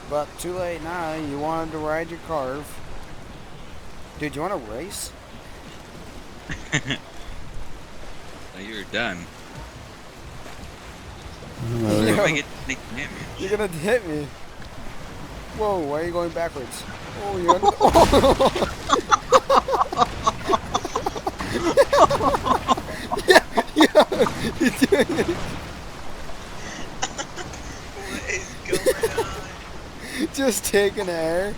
But too late now. You wanted to ride your carve. Dude, you want to race? Oh, you're done. Yo, How am I getting taken damage? you're gonna hit me. Whoa, why are you going backwards? Oh, you're under the... yeah, yeah, you're doing it. What is going on? Just taking air.